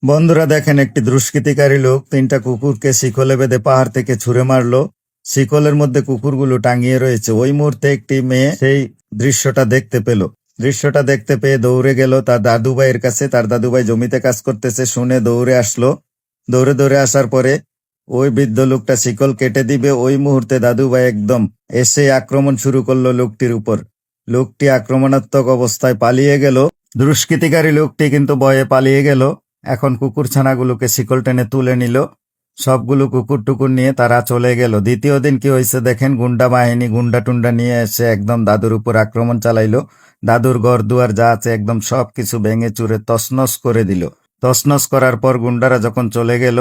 বন্ধুরা দেখেন, একটি দুষ্কৃতিকারী লোক তিনটা কুকুরকে শিকলে বেঁধে পাহাড় থেকে ছুঁড়ে মারলো। শিকলের মধ্যে কুকুরগুলো টাঙিয়ে রয়েছে। ওই মুহূর্তে একটি মেয়ে সেই দৃশ্যটা দেখতে পেল। দৃশ্যটা দেখতে পেয়ে দৌড়ে গেল তার দাদু ভাইয়ের কাছে। তার দাদু ভাই জমিতে কাজ করতেছে শুনে দৌড়ে আসলো। দৌড়ে দৌড়ে আসার পরে ওই বৃদ্ধ লোকটা শিকল কেটে দিবে, ওই মুহূর্তে দাদু ভাই একদম এসে আক্রমণ শুরু করলো লোকটির উপর। লোকটি আক্রমণাত্মক অবস্থায় পালিয়ে গেল। দুষ্কৃতিকারী লোকটি কিন্তু ভয়ে পালিয়ে গেল। এখন কুকুর ছানাগুলোকে শিকল টেনে তুলে নিল। সবগুলো কুকুর টুকুর নিয়ে তারা চলে গেল। দ্বিতীয় দিন কি হয়েছে দেখেন, গুন্ডা বাহিনী গুন্ডা টুন্ডা নিয়ে এসে একদম দাদুর উপর আক্রমণ চালাইলো। দাদুর ঘর দুয়ার যা আছে একদম সবকিছু ভেঙে চুরে তছনছ করে দিল। তছনছ করার পর গুন্ডারা যখন চলে গেল,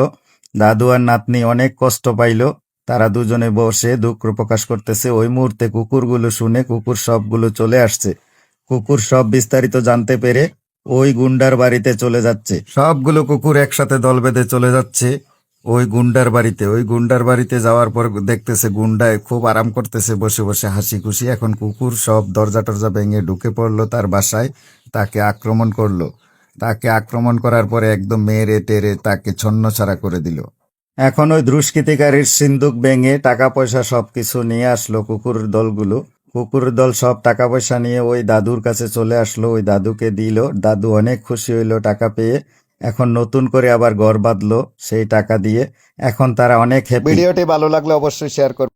দাদু আর নাতনি অনেক কষ্ট পাইল। তারা দুজনে বসে দুঃখ প্রকাশ করতেছে। ওই মুহূর্তে কুকুরগুলো শুনে কুকুর সবগুলো চলে আসছে। কুকুর সব বিস্তারিত জানতে পেরে ওই গুন্ডার বাড়িতে চলে যাচ্ছে। সবগুলো কুকুর একসাথে দল বেঁধে চলে যাচ্ছে ওই গুন্ডার বাড়িতে। ওই গুন্ডার বাড়িতে যাওয়ার পর দেখতেছে গুন্ডায় খুব আরাম করতেছে বসে বসে হাসি খুশি। এখন কুকুর সব দরজা টরজা ভেঙে ঢুকে পড়লো তার বাসায়, তাকে আক্রমণ করলো। তাকে আক্রমণ করার পরে একদম মেরে টেরে তাকে ছন্নছাড়া করে দিল। এখন ওই দুষ্কৃতিকারীর সিন্দুক ভেঙে টাকা পয়সা সবকিছু নিয়ে আসলো কুকুর দলগুলো। কুকুর দল সব টাকা পয়সা নিয়ে ওই দাদুর কাছে চলে আসলো। ওই দাদুকে দিল। দাদু অনেক খুশি হইলো টাকা পেয়ে। এখন নতুন করে আবার ঘর বাঁধলো সেই টাকা দিয়ে। এখন তারা অনেক হ্যাপি। ভিডিওটি ভালো লাগলে অবশ্যই শেয়ার করবেন।